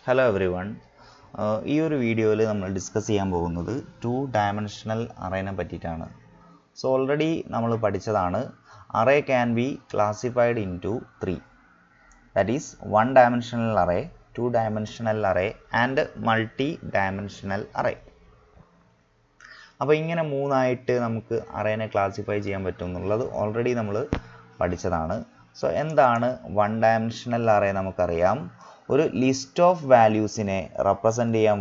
Hello every one. ഈ ഒരു വീഡിയോയിൽ നമ്മൾ ഡിസ്കസ് ചെയ്യാൻ പോകുന്നത് 2 ഡയമെൻഷണൽ അറേനെ പറ്റിയിട്ടാണ്. സോ ഓൾറെഡി നമ്മൾ പഠിച്ചതാണ് array can be classified into 3, that is 1 dimensional array, 2 dimensional array and multi dimensional array. അപ്പോൾ ഇങ്ങനെ മൂന്നായിട്ട് നമുക്ക് അറേനെ ക്ലാസിഫൈ ചെയ്യാൻ പറ്റും എന്നുള്ളത് ഓൾറെഡി നമ്മൾ പഠിച്ചതാണ്. സോ എന്താണ് 1 ഡയമെൻഷണൽ അറേ? നമുക്കറിയാം, ഒരു ലിസ്റ്റ് ഓഫ് വാല്യൂസിനെ റെപ്രസെൻ്റ് ചെയ്യാൻ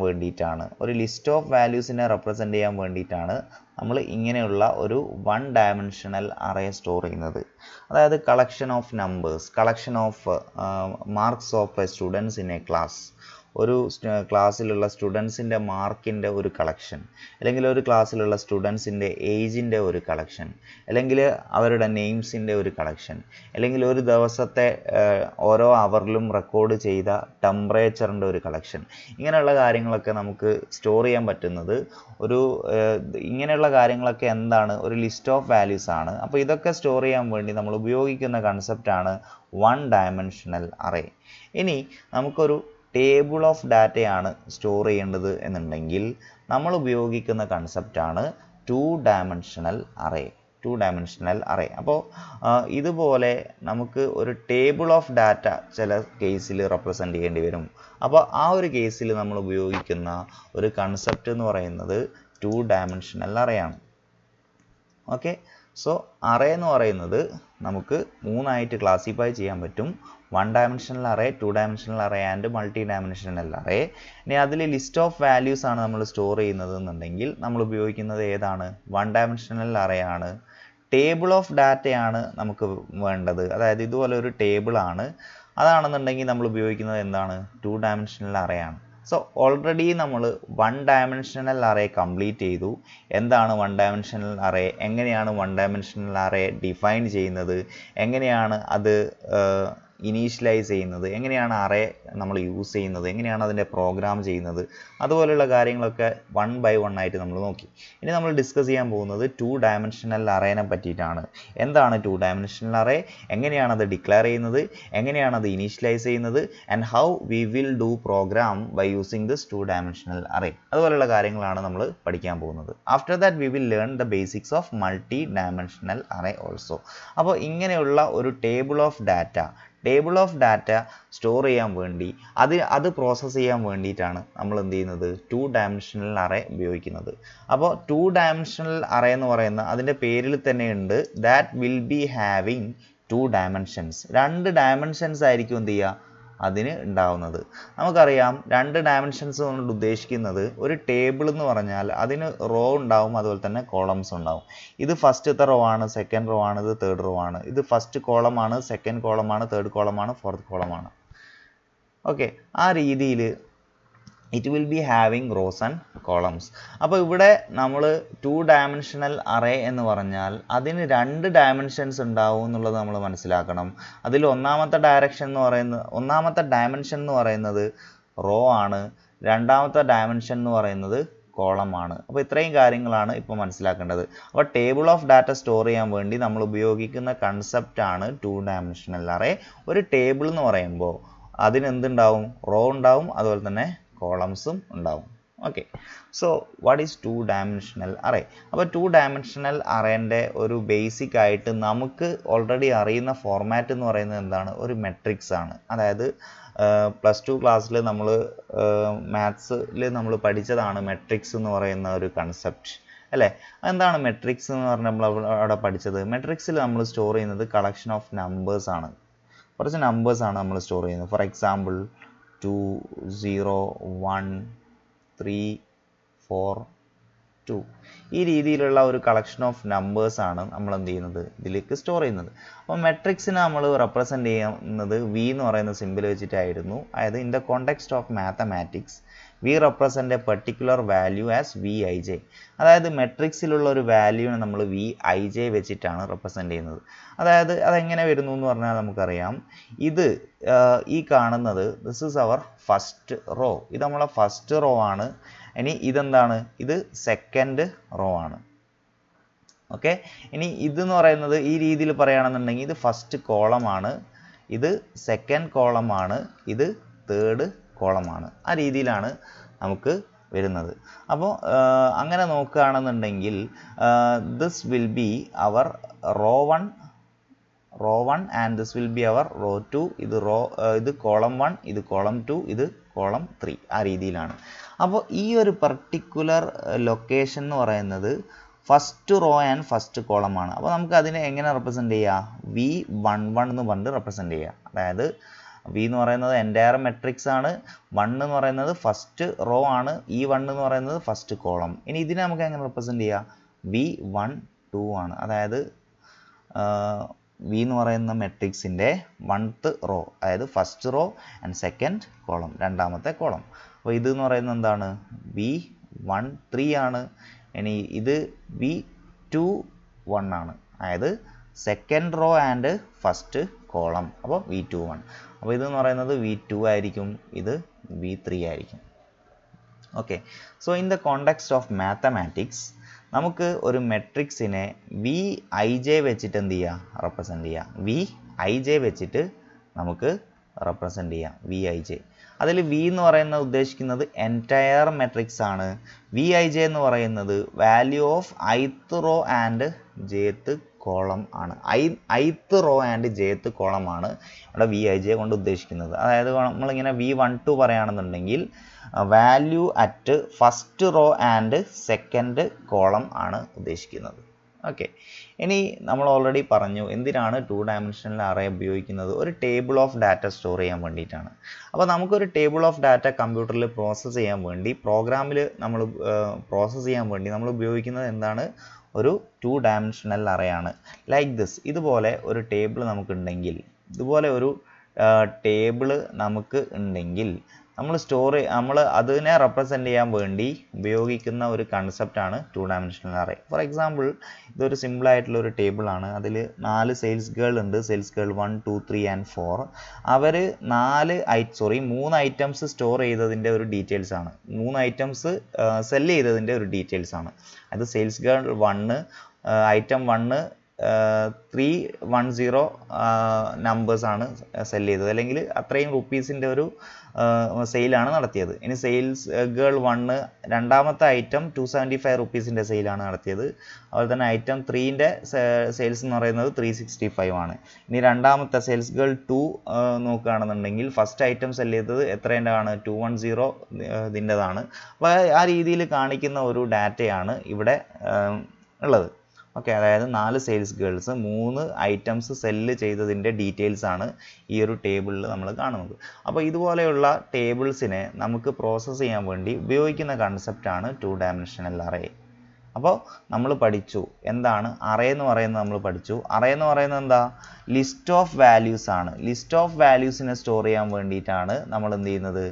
വേണ്ടിയിട്ടാണ് നമ്മൾ ഇങ്ങനെയുള്ള ഒരു 1 ഡയമെൻഷണൽ അറേ സ്റ്റോർ ചെയ്യുന്നത്. അതായത് collection of numbers, collection of marks of students in A class, ഒരു ക്ലാസ്സിലുള്ള സ്റ്റുഡൻസിൻ്റെ മാർക്കിൻ്റെ ഒരു കളക്ഷൻ, അല്ലെങ്കിൽ ഒരു ക്ലാസ്സിലുള്ള സ്റ്റുഡൻസിൻ്റെ ഏജിൻ്റെ ഒരു കളക്ഷൻ, അല്ലെങ്കിൽ അവരുടെ നെയിംസിൻ്റെ ഒരു കളക്ഷൻ, അല്ലെങ്കിൽ ഒരു ദിവസത്തെ ഓരോ അവറിലും റെക്കോർഡ് ചെയ്ത ടെമ്പറേച്ചറിൻ്റെ ഒരു കളക്ഷൻ. ഇങ്ങനെയുള്ള കാര്യങ്ങളൊക്കെ നമുക്ക് സ്റ്റോർ ചെയ്യാൻ പറ്റുന്നത് ഇങ്ങനെയുള്ള കാര്യങ്ങളൊക്കെ എന്താണ്? ഒരു ലിസ്റ്റ് ഓഫ് വാല്യൂസ് ആണ്. അപ്പോൾ ഇതൊക്കെ സ്റ്റോർ ചെയ്യാൻ വേണ്ടി നമ്മൾ ഉപയോഗിക്കുന്ന കൺസെപ്റ്റാണ് 1 ഡയമെൻഷണൽ അറേ. ഇനി നമുക്കൊരു ടേബിൾ ഓഫ് ഡാറ്റയാണ് സ്റ്റോർ ചെയ്യേണ്ടത് എന്നുണ്ടെങ്കിൽ നമ്മൾ ഉപയോഗിക്കുന്ന കൺസെപ്റ്റാണ് 2 ഡയമെൻഷണൽ അറേ. അപ്പോൾ ഇതുപോലെ നമുക്ക് ഒരു ടേബിൾ ഓഫ് ഡാറ്റ ചില കേസിൽ റെപ്രസെൻ്റ് ചെയ്യേണ്ടി വരും. അപ്പോൾ ആ ഒരു കേസിൽ നമ്മൾ ഉപയോഗിക്കുന്ന ഒരു കൺസെപ്റ്റ് എന്ന് പറയുന്നത് 2 ഡയമെൻഷണൽ അറേയാണ്. ഓക്കെ, സോ അറേ എന്ന് പറയുന്നത് നമുക്ക് മൂന്നായിട്ട് ക്ലാസിഫൈ ചെയ്യാൻ പറ്റും: 1 dimensional array, 2 dimensional array and multi dimensional array. ഇനി അതിൽ ലിസ്റ്റ് ഓഫ് വാല്യൂസ് ആണ് നമ്മൾ സ്റ്റോർ ചെയ്യുന്നത് എന്നുണ്ടെങ്കിൽ നമ്മൾ ഉപയോഗിക്കുന്നത് ഏതാണ്? 1 ഡയമെൻഷണൽ അറേ ആണ്. ടേബിൾ ഓഫ് ഡാറ്റയാണ് നമുക്ക് വേണ്ടത്, അതായത് ഇതുപോലെ ഒരു ടേബിൾ ആണ്. അതാണെന്നുണ്ടെങ്കിൽ നമ്മൾ ഉപയോഗിക്കുന്നത് എന്താണ്? 2 ഡയമെൻഷണൽ അറേ ആണ്. സോ ഓൾറെഡി നമ്മൾ 1 ഡയമെൻഷണൽ അറേ കംപ്ലീറ്റ് ചെയ്തു. എന്താണ് 1 ഡയമെൻഷണൽ അറേ? എങ്ങനെയാണ് 1 ഡയമെൻഷണൽ അറേ ഡിഫൈൻ ചെയ്യുന്നത്? എങ്ങനെയാണ് അത് ഇനീഷ്യലൈസ് ചെയ്യുന്നത്? എങ്ങനെയാണ് അറേ നമ്മൾ യൂസ് ചെയ്യുന്നത്? എങ്ങനെയാണ് അതിൻ്റെ പ്രോഗ്രാം ചെയ്യുന്നത്? അതുപോലെയുള്ള കാര്യങ്ങളൊക്കെ 1 ബൈ 1 ആയിട്ട് നമ്മൾ നോക്കി. ഇനി നമ്മൾ ഡിസ്കസ് ചെയ്യാൻ പോകുന്നത് 2 ഡയമെൻഷണൽ അറേനെ പറ്റിയിട്ടാണ്. എന്താണ് 2 ഡയമെൻഷണൽ അറേ? എങ്ങനെയാണ് അത് ഡിക്ലെയർ ചെയ്യുന്നത്? എങ്ങനെയാണ് അത് ഇനീഷ്യലൈസ് ചെയ്യുന്നത്? And how we will do program by using this 2 dimensional array. അതുപോലെയുള്ള കാര്യങ്ങളാണ് നമ്മൾ പഠിക്കാൻ പോകുന്നത്. After that we will learn the basics of multi dimensional array also. അപ്പോൾ ഇങ്ങനെയുള്ള ഒരു ടേബിൾ ഓഫ് ഡാറ്റ സ്റ്റോർ ചെയ്യാൻ വേണ്ടി അത് പ്രോസസ്സ് ചെയ്യാൻ വേണ്ടിയിട്ടാണ് നമ്മൾ എന്ത് ചെയ്യുന്നത്? 2 ഡയമെൻഷണൽ അറേ ഉപയോഗിക്കുന്നത്. അപ്പോൾ 2 ഡയമെൻഷണൽ അറേ എന്ന് പറയുന്ന അതിൻ്റെ പേരിൽ തന്നെ ഉണ്ട്, that will be having 2 dimensions. 2 dimensions ആയിരിക്കും എന്ത് ചെയ്യുക? അതിന് ഉണ്ടാവുന്നത്. നമുക്കറിയാം 2 ഡയമെൻഷൻസ് കൊണ്ട് ഉദ്ദേശിക്കുന്നത്, ഒരു ടേബിൾ എന്ന് പറഞ്ഞാൽ അതിന് റോ ഉണ്ടാവും, അതുപോലെ തന്നെ കോളംസ് ഉണ്ടാവും. ഇത് ഫസ്റ്റത്തെ റോ ആണ്, സെക്കൻഡ് റോ ആണ്, ഇത് തേർഡ് റോ ആണ്. ഇത് ഫസ്റ്റ് കോളം ആണ്, സെക്കൻഡ് കോളം ആണ്, തേർഡ് കോളം ആണ്, ഫോർത്ത് കോളം ആണ്. ഓക്കെ, ആ രീതിയിൽ it will be having rose and columns. അപ്പോൾ ഇവിടെ നമ്മൾ 2 ഡയമെൻഷണൽ അറേ എന്ന് പറഞ്ഞാൽ അതിന് 2 ഡയമെൻഷൻസ് ഉണ്ടാവും എന്നുള്ളത് നമ്മൾ മനസ്സിലാക്കണം. അതിൽ ഒന്നാമത്തെ ഡയമെൻഷൻ എന്ന് പറയുന്നത് റോ ആണ്, രണ്ടാമത്തെ ഡയമെൻഷൻ എന്ന് പറയുന്നത് കോളമാണ്. അപ്പോൾ ഇത്രയും കാര്യങ്ങളാണ് ഇപ്പോൾ മനസ്സിലാക്കേണ്ടത്. അപ്പോൾ ടേബിൾ ഓഫ് ഡാറ്റ സ്റ്റോർ ചെയ്യാൻ വേണ്ടി നമ്മൾ ഉപയോഗിക്കുന്ന കൺസെപ്റ്റാണ് 2 ഡയമെൻഷണൽ അറേ. ഒരു ടേബിൾ എന്ന് പറയുമ്പോൾ അതിന് എന്തുണ്ടാവും? റോ ഉണ്ടാവും, അതുപോലെ തന്നെ കോളംസും ഉണ്ടാവും. Okay, so what is 2 dimensional array? അപ്പോൾ 2 ഡയമെൻഷണൽ അറേൻ്റെ ഒരു ബേസിക് ആയിട്ട് നമുക്ക് ഓൾറെഡി അറിയുന്ന ഫോർമാറ്റ് എന്ന് പറയുന്നത് എന്താണ്? ഒരു മെട്രിക്സ് ആണ്. അതായത് +2 ക്ലാസ്സിൽ നമ്മൾ മാത്സിൽ നമ്മൾ പഠിച്ചതാണ് മെട്രിക്സ് എന്ന് പറയുന്ന ഒരു കൺസെപ്റ്റ്, അല്ലേ? എന്താണ് മെട്രിക്സ് എന്ന് പറഞ്ഞാൽ നമ്മൾ അവിടെ പഠിച്ചത്? മെട്രിക്സിൽ നമ്മൾ സ്റ്റോർ ചെയ്യുന്നത് കളക്ഷൻ ഓഫ് നമ്പേഴ്സ് ആണ്. കുറച്ച് നമ്പേഴ്സാണ് നമ്മൾ സ്റ്റോർ ചെയ്യുന്നത്. For example 2, 0, 1, 3, 4, 2. ഈ രീതിയിലുള്ള ഒരു കളക്ഷൻ ഓഫ് നമ്പേഴ്സാണ് നമ്മൾ എന്ത് ചെയ്യുന്നത്? ഇതിലേക്ക് സ്റ്റോർ ചെയ്യുന്നത്. അപ്പോൾ മെട്രിക്സിനെ നമ്മൾ റെപ്രസെൻ്റ് ചെയ്യുന്നത് വി എന്ന് പറയുന്ന സിമ്പിൾ വെച്ചിട്ടായിരുന്നു. അതായത് in the context of mathematics we represent a particular value as Vij. അതായത് മെട്രിക്സിലുള്ള ഒരു വാല്യൂവിനെ നമ്മൾ Vij വെച്ചിട്ടാണ് റെപ്രസെൻ്റ് ചെയ്യുന്നത്. അതായത് അതെങ്ങനെ വരുന്നു എന്ന് പറഞ്ഞാൽ നമുക്കറിയാം, ഇത് ഈ കാണുന്നത് this is our first row. ഇത് നമ്മളെ ഫസ്റ്റ് റോ ആണ്. ഇനി ഇതെന്താണ്? ഇത് സെക്കൻഡ് റോ ആണ്. ഓക്കെ, ഇനി ഇതെന്ന് പറയുന്നത് ഈ രീതിയിൽ പറയുകയാണെന്നുണ്ടെങ്കിൽ ഇത് ഫസ്റ്റ് കോളമാണ്, ഇത് സെക്കൻഡ് കോളമാണ്, ഇത് തേർഡ് കോളമാണ്. ആ രീതിയിലാണ് നമുക്ക് വരുന്നത്. അപ്പോൾ അങ്ങനെ നോക്കുകയാണെന്നുണ്ടെങ്കിൽ this will be our row 1 and this will be our row 2, ഇത് column 1, ഇത് column 2, ഇത് column 3. ആ രീതിയിലാണ്. അപ്പോൾ ഈ ഒരു പർട്ടിക്കുലർ ലൊക്കേഷൻ എന്ന് പറയുന്നത് first row and first column ആണ്. അപ്പോൾ നമുക്ക് അതിനെ എങ്ങനെ റെപ്രസെൻ്റ് ചെയ്യാം? V11 എന്ന് പറഞ്ഞിട്ട് റെപ്രസെൻ്റ് ചെയ്യാം. അതായത് V എന്ന് പറയുന്നത് എൻറ്റയർ മെട്രിക്സ് ആണ്, 1 എന്ന് പറയുന്നത് ഫസ്റ്റ് റോ ആണ്, ഈ 1 എന്ന് പറയുന്നത് ഫസ്റ്റ് കോളം. ഇനി ഇതിനെ നമുക്ക് എങ്ങനെ റെപ്രസെൻ്റ് ചെയ്യാം? V12 ആണ്. അതായത് V എന്ന് പറയുന്ന മെട്രിക്സിൻ്റെ 1th റോ, അതായത് first row and second column, രണ്ടാമത്തെ കോളം. അപ്പോൾ ഇത് എന്ന് പറയുന്നത് എന്താണ്? V13 ആണ്. ഇനി ഇത് V21 ആണ്, അതായത് second row and first column. അപ്പോൾ V21. അപ്പോൾ ഇതെന്ന് പറയുന്നത് V2 ആയിരിക്കും, ഇത് V3 ആയിരിക്കും. Okay. So in the context of mathematics നമുക്ക് ഒരു മെട്രിക്സിനെ Vij വെച്ചിട്ട് എന്ത് ചെയ്യുക? റെപ്രസെൻ്റ് ചെയ്യാം. Vij വെച്ചിട്ട് നമുക്ക് റെപ്രസെൻ്റ് ചെയ്യാം. Vij അതിൽ V എന്ന് പറയുന്നത് ഉദ്ദേശിക്കുന്നത് എൻറ്റയർ മെട്രിക്സ് ആണ്. Vij എന്ന് പറയുന്നത് value of ith row and jth column ആണ്. ith row and jth column ആണ് ഇവിടെ Vij കൊണ്ട് ഉദ്ദേശിക്കുന്നത്. അതായത് നമ്മളിങ്ങനെ V12 പറയുകയാണെന്നുണ്ടെങ്കിൽ value at first row and second column ആണ് ഉദ്ദേശിക്കുന്നത്. ഓക്കെ. ഇനി നമ്മൾ ഓൾറെഡി പറഞ്ഞു എന്തിനാണ് 2 ഡയമെൻഷണൽ അറേ ഉപയോഗിക്കുന്നത്? ഒരു ടേബിൾ ഓഫ് ഡാറ്റ സ്റ്റോർ ചെയ്യാൻ വേണ്ടിയിട്ടാണ്. അപ്പോൾ നമുക്കൊരു ടേബിൾ ഓഫ് ഡാറ്റ കമ്പ്യൂട്ടറിൽ പ്രോസസ്സ് ചെയ്യാൻ വേണ്ടി, പ്രോഗ്രാമിൽ നമ്മൾ പ്രോസസ്സ് ചെയ്യാൻ വേണ്ടി നമ്മൾ ഉപയോഗിക്കുന്നത് എന്താണ്? ഒരു 2 ഡയമെൻഷണൽ അറേ ആണ്. Like this. ഇതുപോലെ ഒരു ടേബിൾ നമുക്കുണ്ടെങ്കിൽ, ഇതുപോലെ ഒരു ടേബിൾ നമുക്ക് ഉണ്ടെങ്കിൽ നമ്മൾ അതിനെ റെപ്രസെൻ്റ് ചെയ്യാൻ വേണ്ടി ഉപയോഗിക്കുന്ന ഒരു കൺസെപ്റ്റാണ് 2 ഡയമെൻഷണൽ അറേ. ഫോർ എക്സാമ്പിൾ, ഇതൊരു സിമ്പിൾ ആയിട്ടുള്ള ഒരു ടേബിൾ ആണ്. അതിൽ 4 സെയിൽസ് ഗേൾ ഉണ്ട്. Sales girl 1, 2, 3 and 4. അവർ 3 ഐറ്റംസ് സ്റ്റോർ ചെയ്തതിൻ്റെ ഒരു ഡീറ്റെയിൽസ് ആണ്. 3 ഐറ്റംസ് സെല് ചെയ്തതിൻ്റെ ഒരു ഡീറ്റെയിൽസ് ആണ്. അത് സെയിൽസ് ഗേൾ 1, ഐറ്റം 1 310 നമ്പേഴ്സാണ് സെല് ചെയ്തത്, അല്ലെങ്കിൽ അത്രയും റുപ്പീസിൻ്റെ ഒരു സെയിലാണ് നടത്തിയത്. ഇനി സെയിൽസ് ഗേൾ 1 രണ്ടാമത്തെ ഐറ്റം 275 റുപ്പീസിൻ്റെ സെയിലാണ് നടത്തിയത്. അതുപോലെ തന്നെ ഐറ്റം 3ൻ്റെ സെയിൽസ് എന്ന് പറയുന്നത് 365 ആണ്. ഇനി രണ്ടാമത്തെ സെയിൽസ് ഗേൾ 2 നോക്കുകയാണെന്നുണ്ടെങ്കിൽ ഫസ്റ്റ് ഐറ്റം സെല് ചെയ്തത് എത്രേൻ്റെ ആണ്? 210 ഇതിൻ്റെതാണ്. അപ്പോൾ ആ രീതിയിൽ കാണിക്കുന്ന ഒരു ഡാറ്റയാണ് ഇവിടെ ഉള്ളത്. ഓക്കെ. അതായത് 4 സെയിൽസ് ഗേൾസ് 3 ഐറ്റംസ് സെല്ല് ചെയ്തതിൻ്റെ ഡീറ്റെയിൽസ് ആണ് ഈ ഒരു ടേബിളിൽ നമ്മൾ കാണുന്നത്. അപ്പോൾ ഇതുപോലെയുള്ള ടേബിൾസിനെ നമുക്ക് പ്രോസസ്സ് ചെയ്യാൻ വേണ്ടി ഉപയോഗിക്കുന്ന കൺസെപ്റ്റാണ് 2 ഡയമെൻഷണൽ അറേ. അപ്പോൾ നമ്മൾ പഠിച്ചു എന്താണ് അറേ എന്ന് പറയുന്നത്. നമ്മൾ പഠിച്ചു അറേ എന്ന് പറയുന്നത് എന്താ? ലിസ്റ്റ് ഓഫ് വാല്യൂസ് ആണ്. ലിസ്റ്റ് ഓഫ് വാല്യൂസിനെ സ്റ്റോർ ചെയ്യാൻ വേണ്ടിയിട്ടാണ് നമ്മൾ എന്ത് ചെയ്യുന്നത്?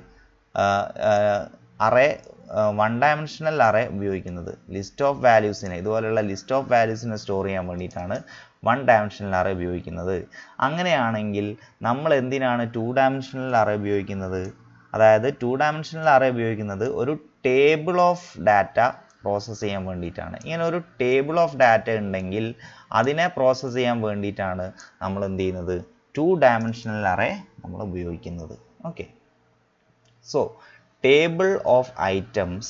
അറേ 1 ഡയമെൻഷണൽ അറേ ഉപയോഗിക്കുന്നത്. ലിസ്റ്റ് ഓഫ് വാല്യൂസിനെ, ഇതുപോലെയുള്ള ലിസ്റ്റ് ഓഫ് വാല്യൂസിനെ സ്റ്റോർ ചെയ്യാൻ വേണ്ടിയിട്ടാണ് 1 ഡയമെൻഷണൽ അറേ ഉപയോഗിക്കുന്നത്. അങ്ങനെയാണെങ്കിൽ നമ്മൾ എന്തിനാണ് 2 ഡയമെൻഷണൽ അറേ ഉപയോഗിക്കുന്നത്? അതായത് 2 ഡയമെൻഷണൽ അറേ ഉപയോഗിക്കുന്നത് ഒരു ടേബിൾ ഓഫ് ഡാറ്റ പ്രോസസ്സ് ചെയ്യാൻ വേണ്ടിയിട്ടാണ്. ഇങ്ങനെ ഒരു ടേബിൾ ഓഫ് ഡാറ്റ ഉണ്ടെങ്കിൽ അതിനെ പ്രോസസ്സ് ചെയ്യാൻ വേണ്ടിയിട്ടാണ് നമ്മൾ എന്ത് ചെയ്യുന്നത്? 2 ഡയമെൻഷണൽ അറേ നമ്മൾ ഉപയോഗിക്കുന്നത്. Okay. So table of items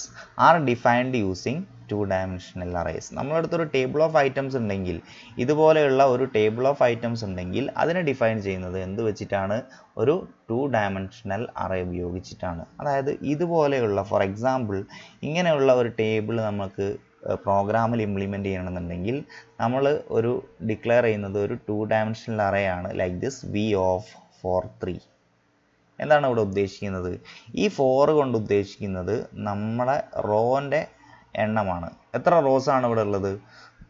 are defined using 2 dimensional arrays. നമ്മളടുത്തൊരു ടേബിൾ ഓഫ് ഐറ്റംസ് ഉണ്ടെങ്കിൽ, ഇതുപോലെയുള്ള ഒരു ടേബിൾ ഓഫ് ഐറ്റംസ് ഉണ്ടെങ്കിൽ അതിനെ ഡിഫൈൻ ചെയ്യുന്നത് എന്ത് വെച്ചിട്ടാണ്? ഒരു 2 ഡയമെൻഷണൽ അറേ ഉപയോഗിച്ചിട്ടാണ്. അതായത് ഇതുപോലെയുള്ള, ഫോർ എക്സാമ്പിൾ, ഇങ്ങനെയുള്ള ഒരു ടേബിൾ നമുക്ക് പ്രോഗ്രാമിൽ ഇംപ്ലിമെൻറ്റ് ചെയ്യണമെന്നുണ്ടെങ്കിൽ നമ്മൾ ഒരു ഡിക്ലെയർ ചെയ്യുന്നത് ഒരു 2 ഡയമെൻഷണൽ അറേ ആണ്. Like this V of 4, 3. എന്താണ് ഇവിടെ ഉദ്ദേശിക്കുന്നത്? ഈ 4 കൊണ്ട് ഉദ്ദേശിക്കുന്നത് നമ്മളെ റോൻ്റെ എണ്ണമാണ്. എത്ര റോസ് ആണ് ഇവിടെ ഉള്ളത്?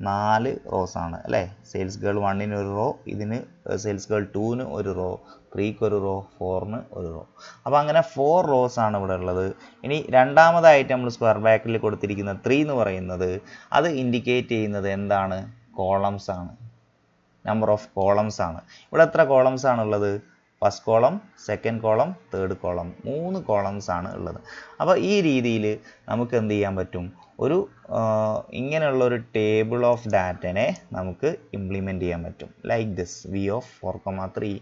4 റോസ് ആണ് അല്ലേ? സെയിൽസ് ഗേൾ 1-ന് ഒരു റോ, ഇതിന് സെയിൽസ് ഗേൾ 2-ന് ഒരു റോ, 3-ക്ക് ഒരു റോ, 4-ന് ഒരു റോ. അപ്പോൾ അങ്ങനെ 4 റോസ് ആണ് ഇവിടെ ഉള്ളത്. ഇനി രണ്ടാമതായിട്ട് നമ്മൾ സ്ക്വയർ ബ്രാക്കറ്റിൽ കൊടുത്തിരിക്കുന്ന 3 എന്ന് പറയുന്നത് അത് ഇൻഡിക്കേറ്റ് ചെയ്യുന്നത് എന്താണ്? കോളംസ് ആണ്. നമ്പർ ഓഫ് കോളംസ് ആണ്. ഇവിടെ എത്ര കോളംസ് ആണുള്ളത്? First column, second column, third column, 3 columns ആണ് ഉള്ളത്. അപ്പോൾ ഈ രീതിയിൽ നമുക്ക് എന്ത് ചെയ്യാൻ പറ്റും, ഒരു ഇങ്ങനെയുള്ള ഒരു ടേബിൾ ഓഫ് ഡാറ്റനെ നമുക്ക് ഇംപ്ലിമെൻറ്റ് ചെയ്യാൻ പറ്റും. Like this V of 4,3.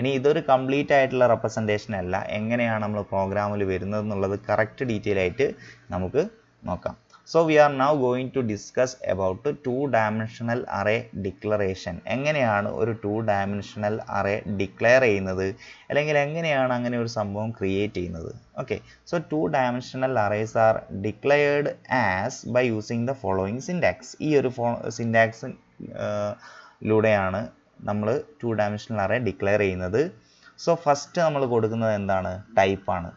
ഇനി ഇതൊരു കംപ്ലീറ്റ് ആയിട്ടുള്ള റെപ്രസെൻറ്റേഷൻ അല്ല, എങ്ങനെയാണ് നമ്മൾ പ്രോഗ്രാമിൽ വരുന്നത് എന്നുള്ളത് കറക്റ്റ് ഡീറ്റെയിൽ ആയിട്ട് നമുക്ക് നോക്കാം. So we are now going to discuss about the two-dimensional array declaration. എങ്ങനെയാണ് ഒരു two-dimensional array declare ചെയ്യുന്നത്, അല്ലെങ്കിൽ എങ്ങനെയാണ് അങ്ങനെ ഒരു സംഭവം ക്രിയേറ്റ് ചെയ്യുന്നത്. Okay, so two-dimensional arrays are declared as by using the following syntax. ഈ ഒരു syntax ലൂടെയാണ് നമ്മൾ two-dimensional array declare ചെയ്യുന്നത്. So first നമ്മൾ കൊടുക്കുന്നത് എന്താണ്, ടൈപ്പ് ആണ്,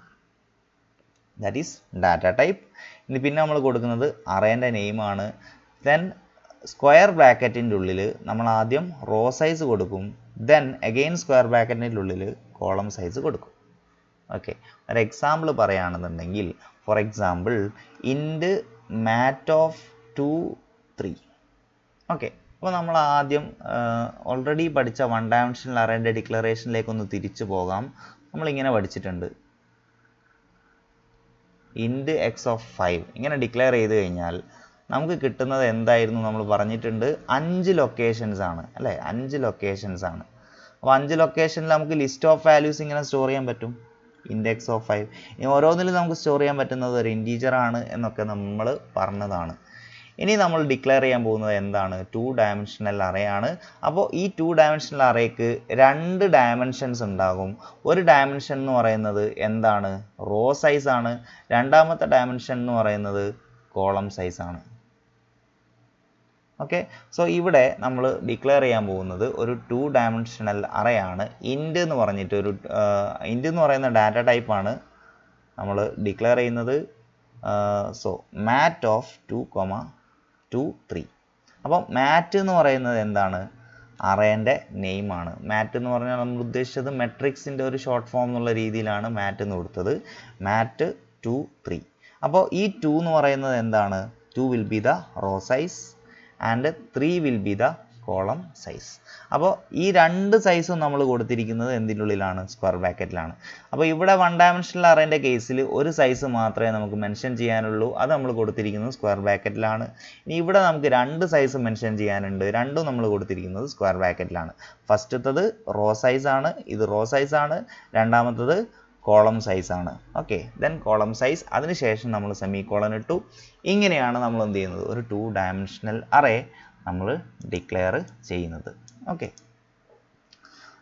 that is data type. ഇനി പിന്നെ നമ്മൾ കൊടുക്കുന്നത് അറേൻ്റെ നെയിമാണ്. ദെൻ സ്ക്വയർ ബ്രാക്കറ്റിൻ്റെ ഉള്ളിൽ നമ്മൾ ആദ്യം റോ സൈസ് കൊടുക്കും, ദെൻ അഗെയിൻ സ്ക്വയർ ബ്രാക്കറ്റിൻ്റെ ഉള്ളിൽ കോളം സൈസ് കൊടുക്കും. ഓക്കെ, ഒരു എക്സാമ്പിൾ പറയുകയാണെന്നുണ്ടെങ്കിൽ, for example int mat of 2, 3. Okay, അപ്പോൾ നമ്മൾ ആദ്യം ഓൾറെഡി പഠിച്ച വൺ ഡയമെൻഷണൽ അറേൻ്റെ ഡിക്ലറേഷനിലേക്കൊന്ന് തിരിച്ചു പോകാം. നമ്മളിങ്ങനെ പഠിച്ചിട്ടുണ്ട്, ഇൻറ്റ് എക്സ് ഓഫ് 5 ഇങ്ങനെ ഡിക്ലെയർ ചെയ്ത് കഴിഞ്ഞാൽ നമുക്ക് കിട്ടുന്നത് എന്തായിരുന്നു, നമ്മൾ പറഞ്ഞിട്ടുണ്ട് 5 ലൊക്കേഷൻസ് ആണ് അല്ലേ, 5 ലൊക്കേഷൻസ് ആണ്. അപ്പോൾ 5 ലൊക്കേഷനിൽ നമുക്ക് ലിസ്റ്റ് ഓഫ് വാല്യൂസ് ഇങ്ങനെ സ്റ്റോർ ചെയ്യാൻ പറ്റും, ഇൻറ്റ് എക്സ് ഓഫ് 5. ഇനി ഓരോന്നിലും നമുക്ക് സ്റ്റോർ ചെയ്യാൻ പറ്റുന്നത് ഒരു ഇൻറ്റീജർ ആണ് എന്നൊക്കെ നമ്മൾ പറഞ്ഞതാണ്. ഇനി നമ്മൾ ഡിക്ലെയർ ചെയ്യാൻ പോകുന്നത് എന്താണ്, ടു ഡയമെൻഷണൽ അറേ ആണ്. അപ്പോൾ ഈ ടു ഡയമെൻഷണൽ അറേക്ക് 2 ഡയമെൻഷൻസ് ഉണ്ടാകും. ഒരു ഡയമെൻഷൻ എന്ന് പറയുന്നത് എന്താണ്, റോ സൈസ് ആണ്. രണ്ടാമത്തെ ഡയമെൻഷൻ എന്ന് പറയുന്നത് കോളം സൈസ് ആണ്. ഓക്കെ, സോ ഇവിടെ നമ്മൾ ഡിക്ലെയർ ചെയ്യാൻ പോകുന്നത് ഒരു ടു ഡയമെൻഷണൽ അറേ ആണ്. ഇൻറ്റ് എന്ന് പറഞ്ഞിട്ട് ഒരു ഇൻറ്റ് എന്ന് പറയുന്ന ഡാറ്റ ടൈപ്പാണ് നമ്മൾ ഡിക്ലെയർ ചെയ്യുന്നത്. So mat of 2, 2, 3. അപ്പോൾ മാറ്റ് എന്ന് പറയുന്നത് എന്താണ്, അറേൻ്റെ നെയിമാണ്. മാറ്റ് എന്ന് പറഞ്ഞാൽ നമ്മൾ ഉദ്ദേശിച്ചത് മെട്രിക്സിൻ്റെ ഒരു ഷോർട്ട് ഫോം എന്നുള്ള രീതിയിലാണ് മാറ്റ് എന്ന് കൊടുത്തത്, മാറ്റ് 2, 3. അപ്പോൾ ഈ 2 എന്ന് പറയുന്നത് എന്താണ്, 2 will be the raw size and 3 will be the column size. അപ്പോൾ ഈ 2 സൈസും നമ്മൾ കൊടുത്തിരിക്കുന്നത് എന്തിൻ്റെ ഉള്ളിലാണ്, സ്ക്വയർ ബ്രാക്കറ്റിലാണ്. അപ്പോൾ ഇവിടെ വൺ ഡയമെൻഷണൽ അറേൻ്റെ കേസിൽ ഒരു സൈസ് മാത്രമേ നമുക്ക് മെൻഷൻ ചെയ്യാനുള്ളൂ, അത് നമ്മൾ കൊടുത്തിരിക്കുന്നത് സ്ക്വയർ ബ്രാക്കറ്റിലാണ്. ഇനി ഇവിടെ നമുക്ക് 2 സൈസ് മെൻഷൻ ചെയ്യാനുണ്ട്, രണ്ടും നമ്മൾ കൊടുത്തിരിക്കുന്നത് സ്ക്വയർ ബ്രാക്കറ്റിലാണ്. ഫസ്റ്റത്തത് റോ സൈസ് ആണ്, ഇത് റോ സൈസ് ആണ്. രണ്ടാമത്തത് കോളം സൈസ് ആണ്. ഓക്കെ, ദെൻ കോളം സൈസ്, അതിനുശേഷം നമ്മൾ സെമി കോളൻ ഇട്ടു. ഇങ്ങനെയാണ് നമ്മൾ എന്ത് ചെയ്യുന്നത്, ഒരു ടു ഡയമെൻഷണൽ അറേ നമ്മൾ ഡിക്ലെയർ ചെയ്യുന്നത്. ഓക്കെ,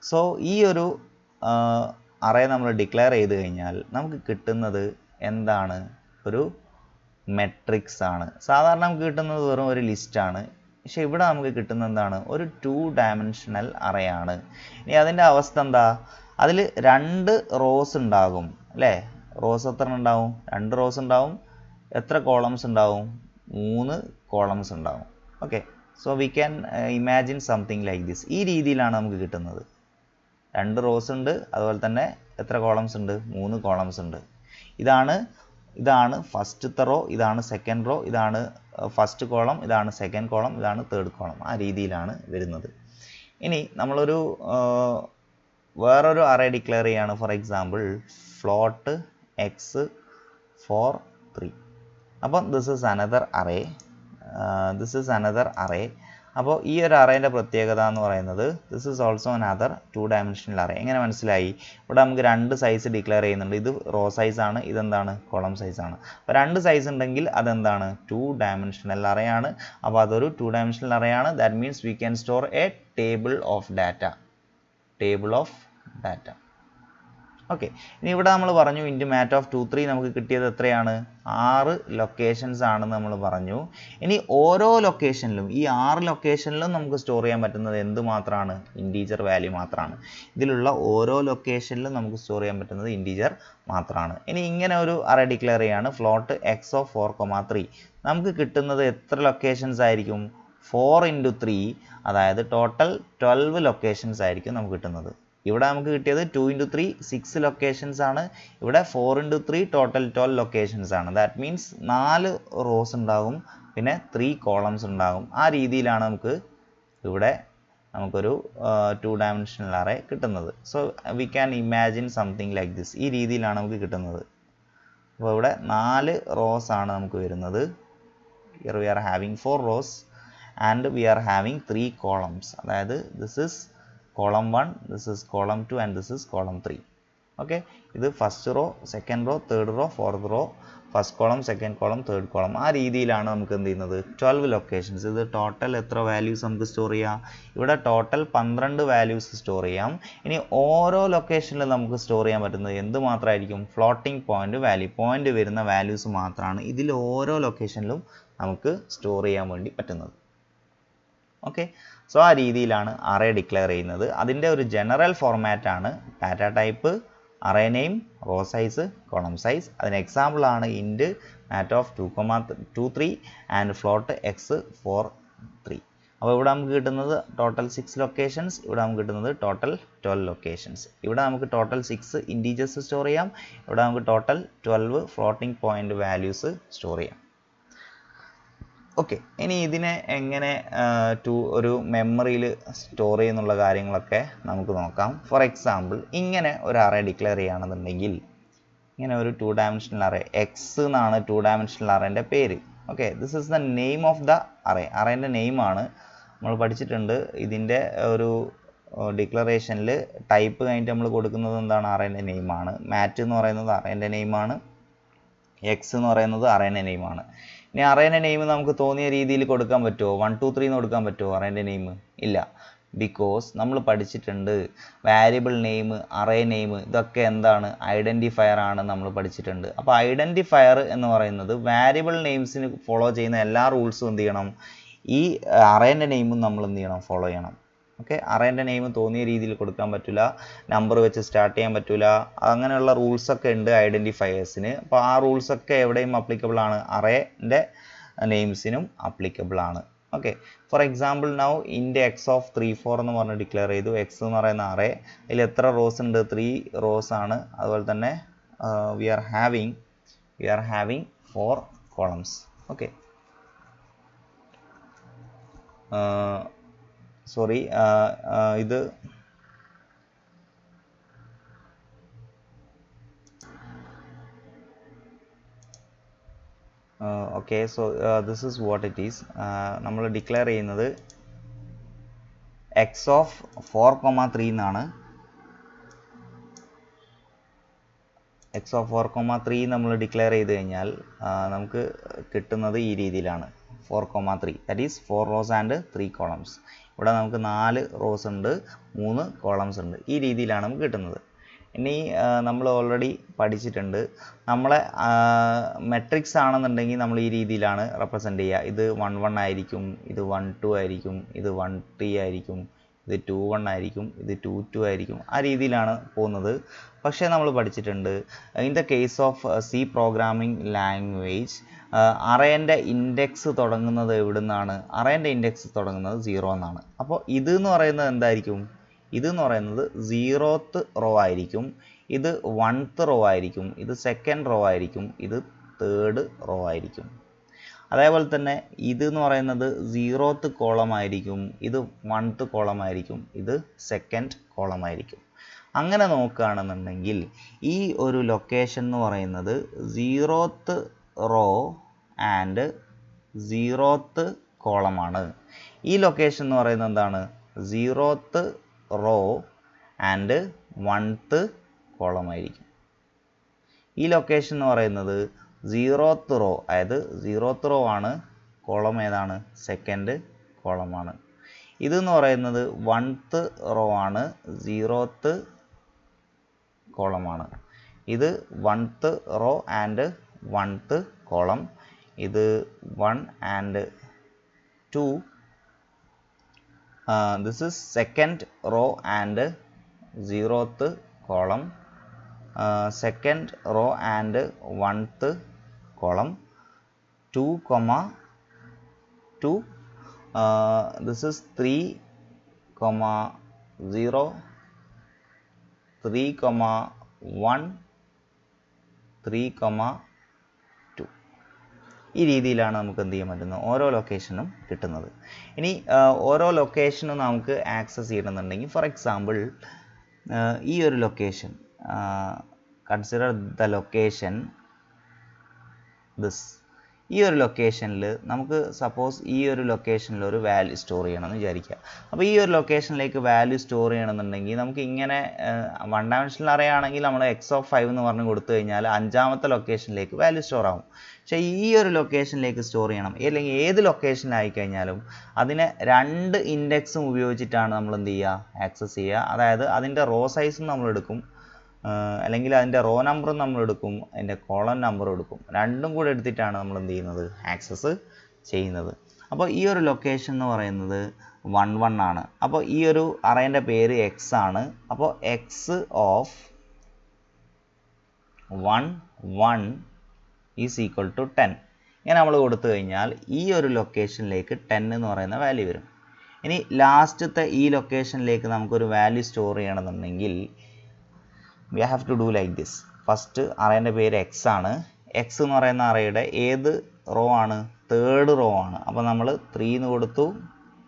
സോ ഈ ഒരു അറേ നമ്മൾ ഡിക്ലെയർ ചെയ്ത് കഴിഞ്ഞാൽ നമുക്ക് കിട്ടുന്നത് എന്താണ്, ഒരു മെട്രിക്സ് ആണ്. സാധാരണ നമുക്ക് കിട്ടുന്നത് വെറും ഒരു ലിസ്റ്റാണ്, പക്ഷെ ഇവിടെ നമുക്ക് കിട്ടുന്നത് എന്താണ്, ഒരു ടു ഡയമെൻഷണൽ അറേ ആണ്. ഇനി അതിൻ്റെ അവസ്ഥ എന്താ, അതിൽ 2 റോസ് ഉണ്ടാകും അല്ലേ. റോസ് എത്ര ഉണ്ടാവും, 2 റോസ് ഉണ്ടാവും. എത്ര കോളംസ് ഉണ്ടാവും, 3 കോളംസ് ഉണ്ടാവും. Okay, so we can imagine something like this. ഈ രീതിയിലാണ് നമുക്ക് കിട്ടുന്നത്. 2 റോസ് ഉണ്ട്, അതുപോലെ തന്നെ എത്ര കോളംസ് ഉണ്ട്, 3 കോളംസ് ഉണ്ട്. ഇതാണ് ഫസ്റ്റത്തെ റോ, ഇതാണ് സെക്കൻഡ് റോ, ഇതാണ് ഫസ്റ്റ് കോളം, ഇതാണ് സെക്കൻഡ് കോളം, ഇതാണ് തേർഡ് കോളം. ആ രീതിയിലാണ് വരുന്നത്. ഇനി നമ്മളൊരു വേറൊരു അറേ ഡിക്ലെയർ ചെയ്യാണ്. For example float X 4, 3. അപ്പം ദിസ് ഈസ് അനദർ അറേ. അപ്പോൾ ഈ ഒരു അറേൻ്റെ പ്രത്യേകത എന്ന് പറയുന്നത് this is also another two dimensional array. എങ്ങനെ മനസ്സിലായി, ഇവിടെ നമുക്ക് 2 സൈസ് ഡിക്ലെയർ ചെയ്യുന്നുണ്ട്. ഇത് റോ സൈസ് ആണ്, ഇതെന്താണ്, കോളം സൈസ് ആണ്. അപ്പോൾ 2 സൈസ് ഉണ്ടെങ്കിൽ അതെന്താണ്, ടു ഡയമെൻഷണൽ അറേ ആണ്. അപ്പോൾ അതൊരു ടു ഡയമെൻഷണൽ അറേ ആണ്. That means we can store A table of data. Okay, ഇനി ഇവിടെ നമ്മൾ പറഞ്ഞു ഇൻറ്റു മാറ്റ് ഓഫ് 2, 3 നമുക്ക് കിട്ടിയത് എത്രയാണ്, 6 ലൊക്കേഷൻസ് ആണെന്ന് നമ്മൾ പറഞ്ഞു. ഇനി ഓരോ ലൊക്കേഷനിലും, ഈ 6 ലൊക്കേഷനിലും നമുക്ക് സ്റ്റോർ ചെയ്യാൻ പറ്റുന്നത് എന്ത് മാത്രമാണ്, ഇൻറ്റീജർ വാല്യൂ മാത്രമാണ്. ഇതിലുള്ള ഓരോ ലൊക്കേഷനിലും നമുക്ക് സ്റ്റോർ ചെയ്യാൻ പറ്റുന്നത് ഇൻറ്റീജർ മാത്രമാണ്. ഇനി ഇങ്ങനെ ഒരു അറേ ഡിക്ലെയർ ചെയ്യാണ്, ഫ്ലോട്ട് എക്സ് ഓഫ് 4, 3. നമുക്ക് കിട്ടുന്നത് എത്ര ലൊക്കേഷൻസ് ആയിരിക്കും, 4 × 3, അതായത് ടോട്ടൽ 12 ലൊക്കേഷൻസ് ആയിരിക്കും നമുക്ക് കിട്ടുന്നത്. ഇവിടെ നമുക്ക് കിട്ടിയത് 2 × 3 6 ലൊക്കേഷൻസ് ആണ്. ഇവിടെ 4 × 3 ടോട്ടൽ 12 ലൊക്കേഷൻസ് ആണ്. ദാറ്റ് മീൻസ് 4 റോസ് ഉണ്ടാകും, പിന്നെ 3 കോളംസ് ഉണ്ടാകും. ആ രീതിയിലാണ് നമുക്ക് ഇവിടെ നമുക്കൊരു 2-dimensional array കിട്ടുന്നത്. So we can imagine something like this. ഈ രീതിയിലാണ് നമുക്ക് കിട്ടുന്നത്. അപ്പോൾ ഇവിടെ 4 റോസ് ആണ് നമുക്ക് വരുന്നത്. Here we are having 4 rows and we are having 3 columns. അതായത് this is column 1, this is column 2 and this is column 3. Okay, ഇത് first row, second row, third row, fourth raw, first column, second column, third column. ആ രീതിയിലാണ് നമുക്ക് എന്ത് ചെയ്യുന്നത് 12 locations. ഇത് total എത്ര values നമുക്ക് സ്റ്റോർ ചെയ്യാം? ഇവിടെ ടോട്ടൽ 12 വാല്യൂസ് സ്റ്റോർ ചെയ്യാം. ഇനി ഓരോ ലൊക്കേഷനിലും നമുക്ക് സ്റ്റോർ ചെയ്യാൻ പറ്റുന്നത് എന്ത് മാത്രമായിരിക്കും? Floating point value. പോയിന്റ് വരുന്ന വാല്യൂസ് മാത്രമാണ് ഇതിൽ ഓരോ ലൊക്കേഷനിലും നമുക്ക് സ്റ്റോർ ചെയ്യാൻ വേണ്ടി പറ്റുന്നത്. ഓക്കെ, സോ ആ രീതിയിലാണ് അറേ ഡിക്ലെയർ ചെയ്യുന്നത്. അതിൻ്റെ ഒരു ജനറൽ ഫോർമാറ്റ് ആണ് data type, array name, row size, column size. അതിന് എക്സാമ്പിൾ ആണ് int mat of 2,3 and float x 4,3. അപ്പോൾ ഇവിടെ നമുക്ക് കിട്ടുന്നത് ടോട്ടൽ 6 ലൊക്കേഷൻസ്, ഇവിടെ നമുക്ക് കിട്ടുന്നത് ടോട്ടൽ 12 ലൊക്കേഷൻസ്. ഇവിടെ നമുക്ക് ടോട്ടൽ 6 ഇൻറ്റീജേഴ്സ് സ്റ്റോർ ചെയ്യാം, ഇവിടെ നമുക്ക് total 12 floating point values store ചെയ്യാം. ഓക്കെ, ഇനി ഇതിനെ എങ്ങനെ ഒരു മെമ്മറിയിൽ സ്റ്റോർ ചെയ്യുന്നുള്ള കാര്യങ്ങളൊക്കെ നമുക്ക് നോക്കാം. ഫോർ എക്സാമ്പിൾ, ഇങ്ങനെ ഒരു അറേ ഡിക്ലെയർ ചെയ്യുകയാണെന്നുണ്ടെങ്കിൽ, ഇങ്ങനെ ഒരു 2-dimensional അറേ, എക്സ് എന്നാണ് 2-dimensional അറേൻ്റെ പേര്. Okay, this is the name of the array. അറേൻ്റെ നെയിമാണ് നമ്മൾ പഠിച്ചിട്ടുണ്ട്. ഇതിൻ്റെ ഒരു ഡിക്ലറേഷനിൽ ടൈപ്പ് കഴിഞ്ഞിട്ട് നമ്മൾ കൊടുക്കുന്നത് എന്താണ്? അറേൻ്റെ നെയിമാണ്. മാറ്റ് എന്ന് പറയുന്നത് അറേൻ്റെ നെയിമാണ്, എക്സ് എന്ന് പറയുന്നത് അറേൻ്റെ നെയിമാണ്. ഇനി അറേൻ്റെ നെയിം നമുക്ക് തോന്നിയ രീതിയിൽ കൊടുക്കാൻ പറ്റുമോ? 1, 2, 3 എന്ന് കൊടുക്കാൻ പറ്റുമോ അറേൻ്റെ നെയിം? ഇല്ല. ബിക്കോസ് നമ്മൾ പഠിച്ചിട്ടുണ്ട് വാരിയബിൾ നെയിം, അറേ നെയിം ഇതൊക്കെ എന്താണ്? ഐഡൻറ്റിഫയർ ആണ് നമ്മൾ പഠിച്ചിട്ടുണ്ട്. അപ്പോൾ ഐഡൻറ്റിഫയർ എന്ന് പറയുന്നത് വാരിയബിൾ നെയിംസിന് ഫോളോ ചെയ്യുന്ന എല്ലാ റൂൾസും എന്ത് ചെയ്യണം? ഈ അറേൻ്റെ നെയിമും നമ്മൾ എന്ത് ചെയ്യണം? ഫോളോ ചെയ്യണം. ഓക്കെ, അറേൻ്റെ നെയിം തോന്നിയ രീതിയിൽ കൊടുക്കാൻ പറ്റില്ല, നമ്പർ വെച്ച് സ്റ്റാർട്ട് ചെയ്യാൻ പറ്റില്ല, അങ്ങനെയുള്ള റൂൾസൊക്കെ ഉണ്ട് ഐഡൻറ്റിഫയേഴ്സിന്. അപ്പോൾ ആ റൂൾസൊക്കെ എവിടെയും അപ്ലിക്കബിൾ ആണ്, അറേൻ്റെ നെയിംസിനും അപ്ലിക്കബിൾ ആണ്. Okay, for example now int x of 3, 4 എന്ന് പറഞ്ഞ് ഡിക്ലെയർ ചെയ്തു. എക്സ് എന്ന് പറയുന്ന അറേ, അതിൽ എത്ര റോസ് ഉണ്ട്? 3 റോസ് ആണ്. അതുപോലെ തന്നെ we are having 4 columns. Okay, sorry, ഇത് okay, so this is what it is. നമ്മൾ ഡിക്ലെയർ ചെയ്യുന്നത് എക്സ് ഓഫ് 4,3 എന്നാണ്. എക്സ് ഓഫ് 4,3 നമ്മൾ ഡിക്ലെയർ ചെയ്ത് കഴിഞ്ഞാൽ നമുക്ക് കിട്ടുന്നത് ഈ രീതിയിലാണ്. 4,3 that is 4 rose and 3 columns. ഇവിടെ നമുക്ക് 4 റോസ് ഉണ്ട്, 3 കോളംസ് ഉണ്ട്. ഈ രീതിയിലാണ് നമുക്ക് കിട്ടുന്നത്. ഇനി നമ്മൾ ഓൾറെഡി പഠിച്ചിട്ടുണ്ട്, നമ്മളെ മെട്രിക്സ് ആണെന്നുണ്ടെങ്കിൽ നമ്മൾ ഈ രീതിയിലാണ് റെപ്രസെൻ്റ് ചെയ്യുക. ഇത് 1, 1 ആയിരിക്കും, ഇത് 1, 2 ആയിരിക്കും, ഇത് 1, 3 ആയിരിക്കും, ഇത് 2, 1 ആയിരിക്കും, ഇത് 2, 2 ആയിരിക്കും. ആ രീതിയിലാണ് പോകുന്നത്. പക്ഷേ നമ്മൾ പഠിച്ചിട്ടുണ്ട് in the case of C programming language അറേൻ്റെ ഇൻഡെക്സ് തുടങ്ങുന്നത് എവിടെ നിന്നാണ്? അറേൻ്റെ ഇൻഡെക്സ് തുടങ്ങുന്നത് 0 എന്നാണ്. അപ്പോൾ ഇത് എന്ന് പറയുന്നത് എന്തായിരിക്കും? ഇതെന്ന് പറയുന്നത് 0th റോ ആയിരിക്കും, ഇത് 1th റോ ആയിരിക്കും, ഇത് 2nd റോ ആയിരിക്കും, ഇത് 3rd റോ ആയിരിക്കും. അതേപോലെ തന്നെ ഇതെന്ന് പറയുന്നത് 0th കോളം ആയിരിക്കും, ഇത് 1th കോളം ആയിരിക്കും, ഇത് 2nd കോളം ആയിരിക്കും. അങ്ങനെ നോക്കുകയാണെന്നുണ്ടെങ്കിൽ ഈ ഒരു ലൊക്കേഷൻ എന്ന് പറയുന്നത് 0th റോ ആൻഡ് 0th കോളമാണ്. ഈ ലൊക്കേഷൻ എന്ന് പറയുന്നത് എന്താണ്? 0th raw and 1th column ആയിരിക്കും. ഈ ലൊക്കേഷൻ എന്ന് പറയുന്നത് 0th റോ, അതായത് 0th റോ ആണ്, കോളം ഏതാണ്? 2nd കോളമാണ്. ഇതെന്ന് പറയുന്നത് 1th റോ ആണ്, 0th കോളമാണ്. ഇത് 1th raw and 1th column, ഇത് 1 and 2. This is 2nd row and 0th column, 2nd row and 1th column, 2, 2. This is 3, 0, 3, 1, 3, 2. ഈ രീതിയിലാണ് നമുക്ക് എന്ത് ചെയ്യാൻ പറ്റുന്നത്, ഓരോ ലൊക്കേഷനും കിട്ടുന്നത്. ഇനി ഓരോ ലൊക്കേഷനും നമുക്ക് ആക്സസ് ചെയ്യണമെന്നുണ്ടെങ്കിൽ, ഫോർ എക്സാമ്പിൾ ഈ ഒരു location, consider the location this. ഈ ഒരു ലൊക്കേഷനിൽ നമുക്ക് സപ്പോസ് ഈ ഒരു ലൊക്കേഷനിൽ ഒരു വാല്യൂ സ്റ്റോർ ചെയ്യണമെന്ന് വിചാരിക്കുക. അപ്പോൾ ഈ ഒരു ലൊക്കേഷനിലേക്ക് വാല്യൂ സ്റ്റോർ ചെയ്യണമെന്നുണ്ടെങ്കിൽ നമുക്ക് ഇങ്ങനെ വൺ ഡയമെൻഷണൽ അറേ ആണെങ്കിൽ നമ്മൾ x(5) എന്ന് പറഞ്ഞ് കൊടുത്തു കഴിഞ്ഞാൽ അഞ്ചാമത്തെ ലൊക്കേഷനിലേക്ക് വാല്യൂ സ്റ്റോർ ആവും. പക്ഷേ ഈ ഒരു ലൊക്കേഷനിലേക്ക് സ്റ്റോർ ചെയ്യണം, അല്ലെങ്കിൽ ഏത് ലൊക്കേഷനിലായി കഴിഞ്ഞാലും അതിനെ 2 ഇൻഡെക്സും ഉപയോഗിച്ചിട്ടാണ് നമ്മൾ എന്ത് ചെയ്യുക, ആക്സസ് ചെയ്യുക. അതായത് അതിൻ്റെ റോ സൈസും നമ്മൾ എടുക്കും, അല്ലെങ്കിൽ അതിൻ്റെ റോ നമ്പറും നമ്മൾ എടുക്കും, അതിൻ്റെ കോളം നമ്പറും എടുക്കും. രണ്ടും കൂടെ എടുത്തിട്ടാണ് നമ്മൾ എന്ത് ചെയ്യുന്നത്, ആക്സസ് ചെയ്യുന്നത്. അപ്പോൾ ഈ ഒരു ലൊക്കേഷൻ എന്ന് പറയുന്നത് 1 1 ആണ്. അപ്പോൾ ഈ ഒരു അറേൻ്റെ പേര് x ആണ്. അപ്പോൾ x of 1 1 is equal to 10. ഇങ്ങനെ നമ്മൾ കൊടുത്തു കഴിഞ്ഞാൽ ഈ ഒരു ലൊക്കേഷനിലേക്ക് 10 എന്ന് പറയുന്ന വാല്യൂ വരും. ഇനി ലാസ്റ്റത്തെ ഈ ലൊക്കേഷനിലേക്ക് നമുക്കൊരു വാല്യൂ സ്റ്റോർ ചെയ്യണമെന്നുണ്ടെങ്കിൽ we have to do like this. First അറേൻ്റെ പേര് x ആണ്. x എന്ന് പറയുന്ന അറേയുടെ ഏത് റോ ആണ്, തേർഡ് റോ ആണ്. അപ്പോൾ നമ്മൾ 3 എന്ന് കൊടുത്തു.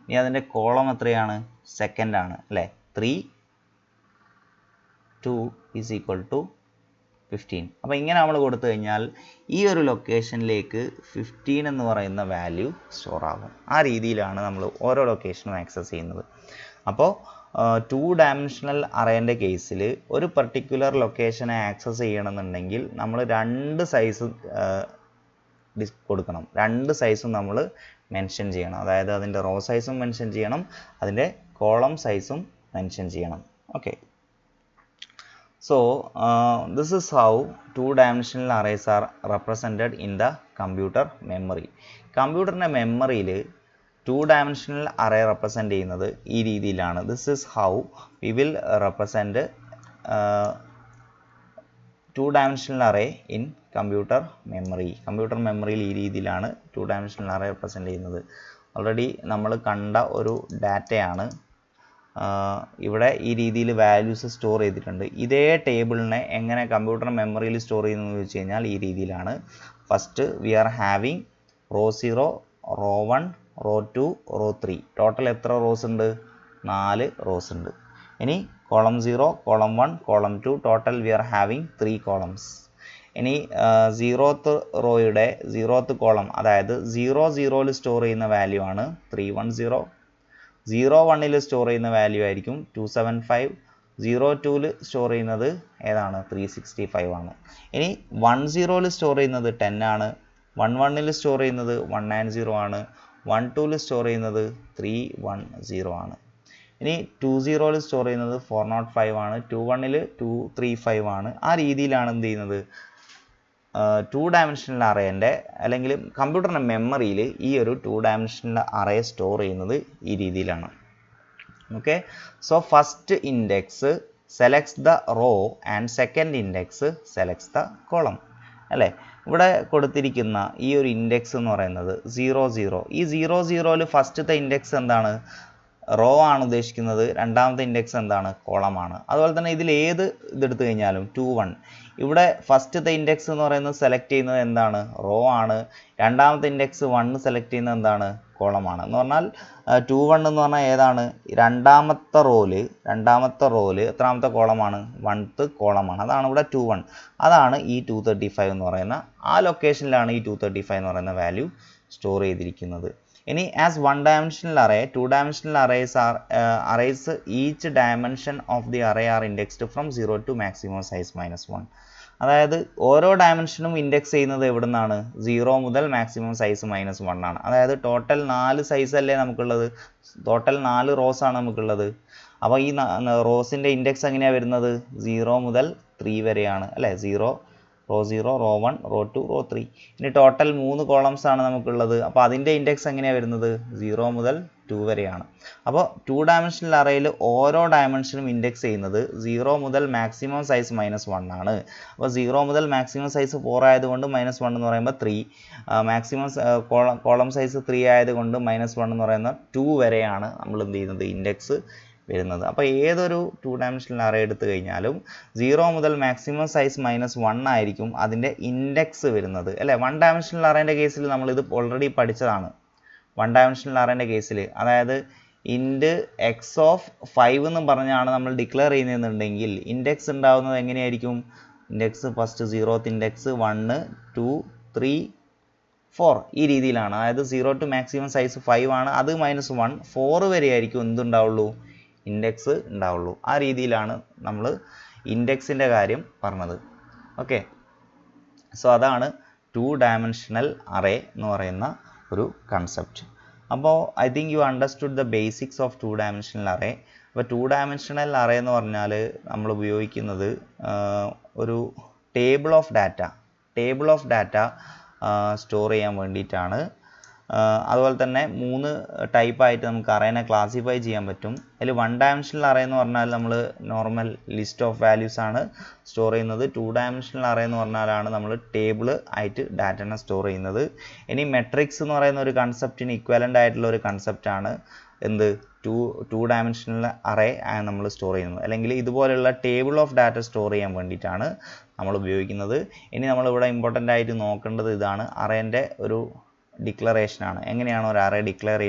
ഇനി അതിൻ്റെ കോളം എത്രയാണ്, സെക്കൻഡ് ആണ് അല്ലേ. 3 2 ഈസ് ഈക്വൽ ടു 15. അപ്പോൾ ഇങ്ങനെ നമ്മൾ കൊടുത്തു കഴിഞ്ഞാൽ ഈ ഒരു ലൊക്കേഷനിലേക്ക് 15 എന്ന് പറയുന്ന വാല്യൂ സ്റ്റോർ ആകും. ആ രീതിയിലാണ് നമ്മൾ ഓരോ ലൊക്കേഷനും ആക്സസ് ചെയ്യുന്നത്. അപ്പോൾ 2 ഡയമെൻഷണൽ അറേൻ്റെ കേസിൽ ഒരു പർട്ടിക്കുലർ ലൊക്കേഷനെ ആക്സസ് ചെയ്യണമെന്നുണ്ടെങ്കിൽ നമ്മൾ 2 സൈസ് കൊടുക്കണം. 2 സൈസും നമ്മൾ മെൻഷൻ ചെയ്യണം. അതായത് അതിൻ്റെ റോ സൈസും മെൻഷൻ ചെയ്യണം, അതിൻ്റെ കോളം സൈസും മെൻഷൻ ചെയ്യണം. Okay, so this is how 2 dimensional arrays are represented in the computer memory. കമ്പ്യൂട്ടറിൻ്റെ മെമ്മറിയിൽ 2 ഡയമെൻഷണൽ അറേ റെപ്രസെൻ്റ് ചെയ്യുന്നത് ഈ രീതിയിലാണ്. This is how we will represent 2 dimensional array in computer memory. കമ്പ്യൂട്ടർ മെമ്മറിയിൽ ഈ രീതിയിലാണ് 2 ഡയമെൻഷണൽ അറേ റെപ്രസെൻ്റ് ചെയ്യുന്നത്. ഓൾറെഡി നമ്മൾ കണ്ട ഒരു ഡാറ്റയാണ്. ഇവിടെ ഈ രീതിയിൽ വാല്യൂസ് സ്റ്റോർ ചെയ്തിട്ടുണ്ട്. ഇതേ ടേബിളിനെ എങ്ങനെ കമ്പ്യൂട്ടർ മെമ്മറിയിൽ സ്റ്റോർ ചെയ്യുന്നതെന്ന് ചോദിച്ചു കഴിഞ്ഞാൽ ഈ രീതിയിലാണ്. First we are having row 0, row 1, row 2, row 3. Total എത്ര റോസ് ഉണ്ട്, 4 റോസ് ഉണ്ട്. ഇനി column 0, column 1, column 2, total we are having 3 columns. ഇനി 0th റോയുടെ 0th കോളം, അതായത് 0 0ൽ സ്റ്റോർ ചെയ്യുന്ന വാല്യൂ ആണ് 310. 0 1ൽ സ്റ്റോർ ചെയ്യുന്ന വാല്യൂ ആയിരിക്കും 275. 0 2ൽ സ്റ്റോർ ചെയ്യുന്നത് ഏതാണ്, 365 ആണ്. ഇനി 1 0ൽ സ്റ്റോർ ചെയ്യുന്നത് 10 ആണ്. 1 1ൽ സ്റ്റോർ ചെയ്യുന്നത് 190 ആണ്. 1 2ൽ സ്റ്റോർ ചെയ്യുന്നത് 310 ആണ്. ഇനി 2 0ൽ സ്റ്റോർ ചെയ്യുന്നത് 405 ആണ്. 2 1ൽ 235 ആണ്. ആ രീതിയിലാണ് എന്ത് ചെയ്യുന്നത്, 2 ഡയമെൻഷണൽ അറേൻ്റെ അല്ലെങ്കിൽ കമ്പ്യൂട്ടറിൻ്റെ മെമ്മറിയിൽ ഈ ഒരു 2 ഡയമെൻഷണൽ അറേ സ്റ്റോർ ചെയ്യുന്നത് ഈ രീതിയിലാണ്. Okay, so first index selects the row and second index selects the column അല്ലേ. ഇവിടെ കൊടുത്തിരിക്കുന്ന ഈ ഒരു ഇൻഡെക്സ് എന്ന് പറയുന്നത് 0 0. ഈ 0 0ൽ ഫസ്റ്റത്തെ ഇൻഡെക്സ് എന്താണ്, റോ ആണ് ഉദ്ദേശിക്കുന്നത്. രണ്ടാമത്തെ ഇൻഡെക്സ് എന്താണ്, കോളമാണ്. അതുപോലെ തന്നെ ഇതിൽ ഏത് ഇതെടുത്തു കഴിഞ്ഞാലും 2 1, ഇവിടെ ഫസ്റ്റത്തെ ഇൻഡെക്സ് എന്ന് പറയുന്നത് സെലക്ട് ചെയ്യുന്നത് എന്താണ്, റോ ആണ്. രണ്ടാമത്തെ ഇൻഡെക്സ് 1 സെലക്ട് ചെയ്യുന്നത് എന്താണ്, കോളമാണ്. എന്ന് പറഞ്ഞാൽ 2 1 എന്ന് പറഞ്ഞാൽ ഏതാണ്, രണ്ടാമത്തെ റോല് എത്രാമത്തെ കോളമാണ്, 1th കോളമാണ്. അതാണ് ഇവിടെ 2 1. അതാണ് ഈ 235 എന്ന് പറയുന്ന ആ ലൊക്കേഷനിലാണ് ഈ 235 എന്ന് പറയുന്ന വാല്യൂ സ്റ്റോർ ചെയ്തിരിക്കുന്നത്. ഇനി as 1 dimensional array, 2 dimensional arrays are arrays each dimension of the array are indexed from 0 to maximum size -1. അതായത് ഓരോ ഡയമെൻഷനും ഇൻഡെക്സ് ചെയ്യുന്നത് എവിടെ നിന്നാണ്, 0 മുതൽ മാക്സിമം സൈസ് -1 ആണ്. അതായത് ടോട്ടൽ 4 സൈസ് അല്ലേ നമുക്കുള്ളത്, ടോട്ടൽ 4 റോസ് ആണ് നമുക്കുള്ളത്. അപ്പോൾ ഈ റോസിൻ്റെ ഇൻഡെക്സ് എങ്ങനെയാണ് വരുന്നത്, 0 മുതൽ 3 വരെയാണ് അല്ലേ. 0 റോ 0, റോ 1, റോ 2, റോ 3. ഇനി ടോട്ടൽ 3 കോളംസ് ആണ് നമുക്കുള്ളത്. അപ്പോൾ അതിൻ്റെ ഇൻഡെക്സ് എങ്ങനെയാണ് വരുന്നത്, 0 മുതൽ 2 വരെയാണ്. അപ്പോൾ 2 ഡയമെൻഷണൽ അറേയിൽ ഓരോ ഡയമെൻഷനും ഇൻഡെക്സ് ചെയ്യുന്നത് 0 മുതൽ മാക്സിമം സൈസ് -1 ആണ്. അപ്പോൾ 0 മുതൽ മാക്സിമം സൈസ് 4 ആയതുകൊണ്ട് -1 എന്ന് പറയുമ്പോൾ 3, മാക്സിമം കോളം സൈസ് 3 ആയതുകൊണ്ട് -1 എന്ന് പറയുന്ന 2 വരെയാണ് നമ്മൾ എന്ത് ചെയ്യുന്നത്, ഇൻഡെക്സ് വരുന്നത്. അപ്പോൾ ഏതൊരു 2 ഡയമെൻഷണൽ അറേ എടുത്തു കഴിഞ്ഞാലും 0 മുതൽ മാക്സിമം സൈസ് -1 ആയിരിക്കും അതിൻ്റെ ഇൻഡെക്സ് വരുന്നത് അല്ലേ. 1 ഡയമെൻഷണൽ അറേൻ്റെ കേസിൽ നമ്മളിത് ഓൾറെഡി പഠിച്ചതാണ്. 1 ഡയമെൻഷണൽ അറേൻ്റെ കേസിൽ അതായത് ഇൻഡ് എക്സ് ഓഫ് 5 എന്ന് പറഞ്ഞാണ് നമ്മൾ ഡിക്ലെയർ ചെയ്യുന്നതെന്നുണ്ടെങ്കിൽ ഇൻഡെക്സ് ഉണ്ടാവുന്നത് എങ്ങനെയായിരിക്കും? ഇൻഡെക്സ് ഫസ്റ്റ് 0th ഇൻഡെക്സ് 1 2 3 4 ഈ രീതിയിലാണ്. അതായത് 0 to മാക്സിമം സൈസ് 5 ആണ്, അത് -1 4 വരെ ആയിരിക്കും എന്തുണ്ടാവുള്ളൂ? ഇൻഡെക്സ് ഉണ്ടാവുള്ളൂ. ആ രീതിയിലാണ് നമ്മൾ ഇൻഡെക്സിൻ്റെ കാര്യം പറഞ്ഞത്. ഓക്കെ, സോ അതാണ് 2 ഡയമെൻഷണൽ അറേ എന്ന് പറയുന്ന ഒരു കൺസെപ്റ്റ്. അപ്പോൾ I think you understood the basics of 2 dimensional array. അപ്പോൾ 2 ഡയമെൻഷണൽ അറേ എന്ന് പറഞ്ഞാൽ നമ്മൾ ഉപയോഗിക്കുന്നത് ഒരു ടേബിൾ ഓഫ് ഡാറ്റ സ്റ്റോർ ചെയ്യാൻ വേണ്ടിയിട്ടാണ്. അതുപോലെ തന്നെ 3 ടൈപ്പായിട്ട് നമുക്ക് അറേനെ ക്ലാസിഫൈ ചെയ്യാൻ പറ്റും. അതിൽ 1 ഡയമെൻഷണൽ അറേ എന്ന് പറഞ്ഞാൽ നമ്മൾ നോർമൽ ലിസ്റ്റ് ഓഫ് വാല്യൂസ് ആണ് സ്റ്റോർ ചെയ്യുന്നത്. 2 ഡയമെൻഷണൽ അറേ എന്ന് പറഞ്ഞാലാണ് നമ്മൾ ടേബിൾ ആയിട്ട് ഡാറ്റനെ സ്റ്റോർ ചെയ്യുന്നത്. ഇനി മെട്രിക്സ് എന്ന് പറയുന്ന ഒരു കൺസെപ്റ്റിന് ഇക്വലൻ്റ് ആയിട്ടുള്ള ഒരു കൺസെപ്റ്റാണ് എന്ത്? 2 ഡയമെൻഷണൽ അറേ നമ്മൾ സ്റ്റോർ ചെയ്യുന്നത്. അല്ലെങ്കിൽ ഇതുപോലെയുള്ള ടേബിൾ ഓഫ് ഡാറ്റ സ്റ്റോർ ചെയ്യാൻ വേണ്ടിയിട്ടാണ് നമ്മൾ ഉപയോഗിക്കുന്നത്. ഇനി നമ്മളിവിടെ ഇമ്പോർട്ടൻ്റ് ആയിട്ട് നോക്കേണ്ടത് ഇതാണ്, അറേൻ്റെ ഒരു ഡിക്ലറേഷനാണ്. എങ്ങനെയാണ് ഒരു അറേ ഡിക്ലെയർ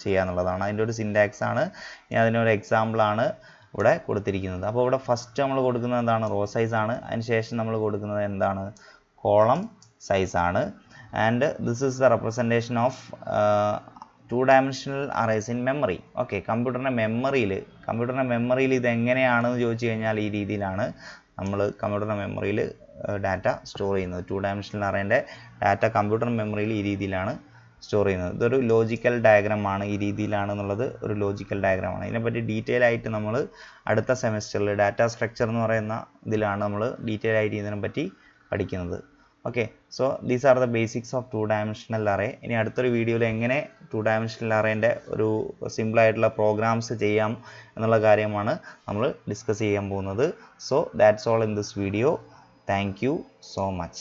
ചെയ്യുക എന്നുള്ളതാണ്. അതിൻ്റെ ഒരു സിൻടാക്സ് ആണ്. ഇനി അതിനൊരു എക്സാമ്പിളാണ് ഇവിടെ കൊടുത്തിരിക്കുന്നത്. അപ്പോൾ ഇവിടെ ഫസ്റ്റ് നമ്മൾ കൊടുക്കുന്നത് എന്താണ്? റോ സൈസ് ആണ്. അതിനുശേഷം നമ്മൾ കൊടുക്കുന്നത് എന്താണ്? കോളം സൈസ് ആണ്. And this is the representation of 2 dimensional arrays in memory. Okay, കമ്പ്യൂട്ടറിൻ്റെ മെമ്മറിയിൽ ഇത് എങ്ങനെയാണെന്ന് ചോദിച്ചു കഴിഞ്ഞാൽ ഈ രീതിയിലാണ് നമ്മൾ കമ്പ്യൂട്ടറിൻ്റെ മെമ്മറിയിൽ ഡാറ്റ സ്റ്റോർ ചെയ്യുന്നത്. 2 ഡയമെൻഷണൽ അറേൻ്റെ ഡാറ്റ കമ്പ്യൂട്ടർ മെമ്മറിയിൽ ഈ രീതിയിലാണ് സ്റ്റോർ ചെയ്യുന്നത്. ഇതൊരു ലോജിക്കൽ ഡയഗ്രാമാണ്. ഈ രീതിയിലാണെന്നുള്ളത് ഒരു ലോജിക്കൽ ഡയഗ്രാമാണ്. ഇതിനെപ്പറ്റി ഡീറ്റെയിൽ ആയിട്ട് നമ്മൾ അടുത്ത സെമിസ്റ്ററിൽ ഡാറ്റ സ്ട്രക്ചർ എന്ന് പറയുന്ന ഇതിലാണ് നമ്മൾ ഡീറ്റെയിൽ ആയിട്ട് ഇതിനെപ്പറ്റി പഠിക്കുന്നത്. Okay, so these are the basics of 2 dimensional array. ഇനി അടുത്തൊരു വീഡിയോയിൽ എങ്ങനെ 2 ഡയമെൻഷണൽ അറേൻ്റെ ഒരു സിമ്പിളായിട്ടുള്ള പ്രോഗ്രാംസ് ചെയ്യാം എന്നുള്ള കാര്യമാണ് നമ്മൾ ഡിസ്കസ് ചെയ്യാൻ പോകുന്നത്. So that's all in this video. Thank you so much.